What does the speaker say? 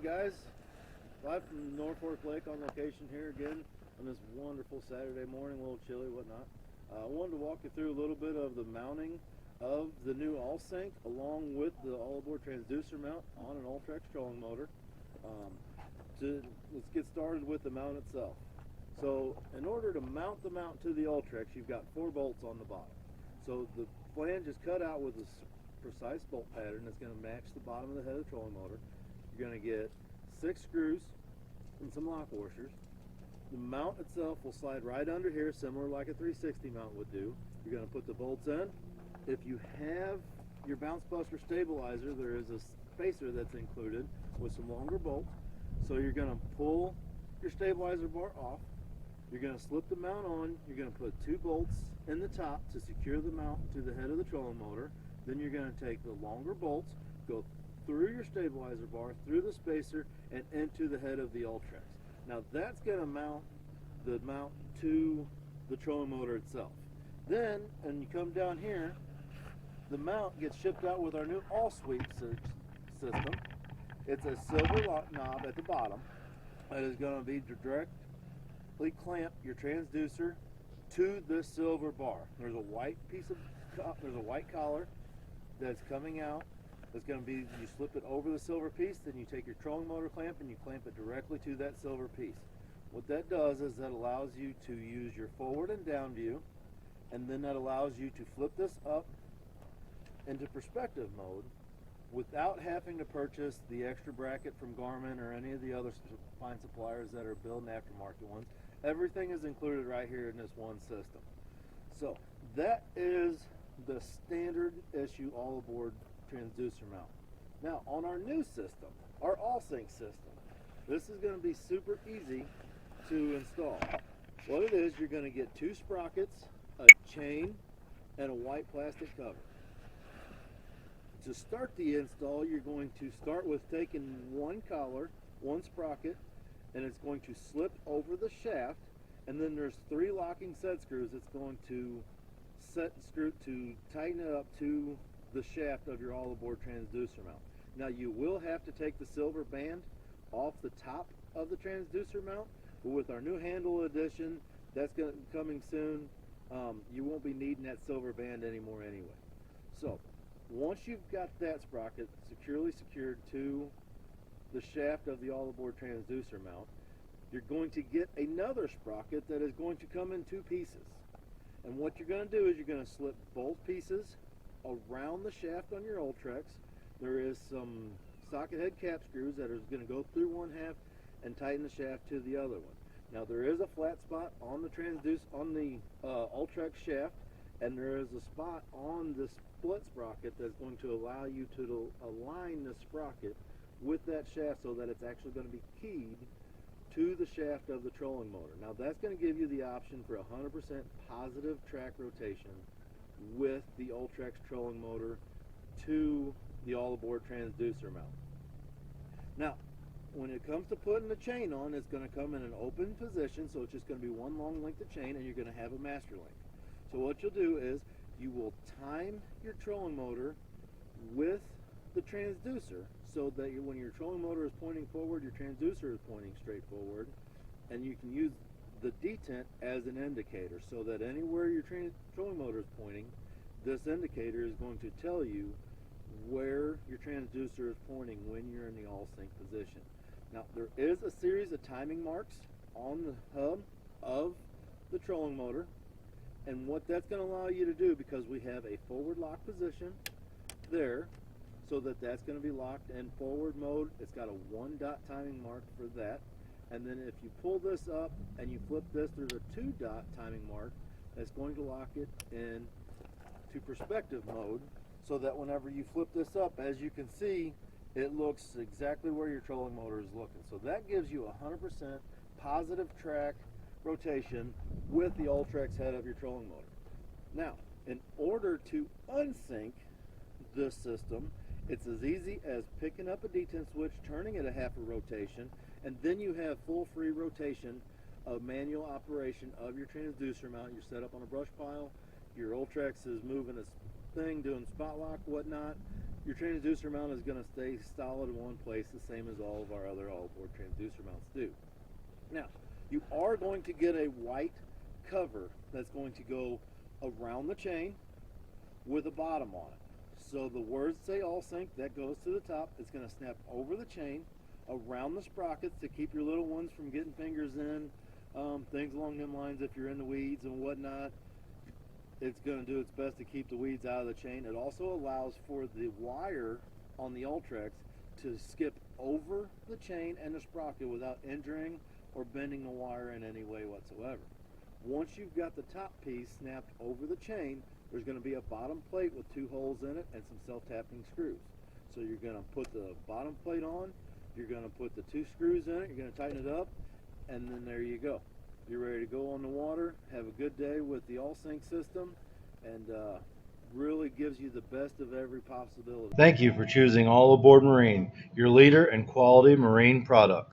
guys, live from Norfolk Lake on location here again on this wonderful Saturday morning, a little chilly, whatnot. I wanted to walk you through a little bit of the mounting of the new All Sync along with the all-aboard transducer mount on an Ultrex trolling motor. Let's get started with the mount itself. So in order to mount the mount to the Ultrex, you've got 4 bolts on the bottom. So the flange is cut out with a precise bolt pattern that's going to match the bottom of the head of the trolling motor. You're going to get 6 screws and some lock washers. The mount itself will slide right under here, similar like a 360 mount would do. You're going to put the bolts in. If you have your bounce buster stabilizer, there is a spacer that's included with some longer bolts. So you're going to pull your stabilizer bar off. You're going to slip the mount on. You're going to put 2 bolts in the top to secure the mount to the head of the trolling motor. Then you're going to take the longer bolts, go through your stabilizer bar, through the spacer, and into the head of the Ultrex. Now that's going to mount the mount to the trolling motor itself. Then, and you come down here, the mount gets shipped out with our new All Sweep system. It's a silver lock knob at the bottom that is going to be directly clamp your transducer to this silver bar. There's a white collar that's coming out. It's going to be, you slip it over the silver piece, then you take your trolling motor clamp and you clamp it directly to that silver piece. What that does is that allows you to use your forward and down view, and then that allows you to flip this up into perspective mode without having to purchase the extra bracket from Garmin or any of the other fine suppliers that are building aftermarket ones. Everything is included right here in this one system. So that is the standard issue all aboard transducer mount. Now on our new system, our All Sync system, this is going to be super easy to install. What it is, you're going to get 2 sprockets, a chain, and a white plastic cover. To start the install, you're going to start with taking 1 collar, 1 sprocket, and it's going to slip over the shaft, and then there's 3 locking set screws that's going to tighten it up to the shaft of your all-aboard transducer mount. Now you will have to take the silver band off the top of the transducer mount, but with our new handle edition that's coming soon, you won't be needing that silver band anymore anyway. So once you've got that sprocket securely secured to the shaft of the all-aboard transducer mount, you're going to get another sprocket that is going to come in 2 pieces. And what you're going to do is you're going to slip both pieces around the shaft on your Ultrex. There is some socket head cap screws that are going to go through 1/2 and tighten the shaft to the other one. Now there is a flat spot on the Ultrex shaft, and there is a spot on the split sprocket that's going to allow you to align the sprocket with that shaft so that it's actually going to be keyed to the shaft of the trolling motor. Now that's going to give you the option for 100% positive track rotation with the Ultrex trolling motor to the all-aboard transducer mount. Now when it comes to putting the chain on, it's going to come in an open position, so it's just going to be one long length of chain, and you're going to have a master link. So what you'll do is you will time your trolling motor with the transducer so that when your trolling motor is pointing forward, your transducer is pointing straight forward, and you can use the detent as an indicator so that anywhere your trolling motor is pointing, this indicator is going to tell you where your transducer is pointing when you're in the All Sync position. Now there is a series of timing marks on the hub of the trolling motor, and what that's going to allow you to do, because we have a forward lock position there, so that's going to be locked in forward mode. It's got a 1 dot timing mark for that, and then if you pull this up and you flip this, there's a 2 dot timing mark that's going to lock it in to perspective mode, so that whenever you flip this up, as you can see, it looks exactly where your trolling motor is looking. So that gives you 100% positive track rotation with the Ultrex head of your trolling motor. Now, in order to unsync this system, it's as easy as picking up a detent switch, turning it a 1/2 rotation, and then you have full free rotation of manual operation of your transducer mount. You're set up on a brush pile, your Ultrex is moving its thing, doing spot lock, whatnot. Your transducer mount is going to stay solid in one place, the same as all of our other all-aboard transducer mounts do. Now, you are going to get a white cover that's going to go around the chain with a bottom on it. So the words say all sync, that goes to the top. It's going to snap over the chain, around the sprockets to keep your little ones from getting fingers in, things along them lines if you're in the weeds and whatnot. It's going to do its best to keep the weeds out of the chain. It also allows for the wire on the Ultrex to skip over the chain and the sprocket without injuring or bending the wire in any way whatsoever. Once you've got the top piece snapped over the chain, there's going to be a bottom plate with 2 holes in it and some self-tapping screws. So you're going to put the bottom plate on, you're going to put the 2 screws in it, you're going to tighten it up, and then there you go. You're ready to go on the water. Have a good day with the All Sync system, and really gives you the best of every possibility. Thank you for choosing All Aboard Marine, your leader in quality marine products.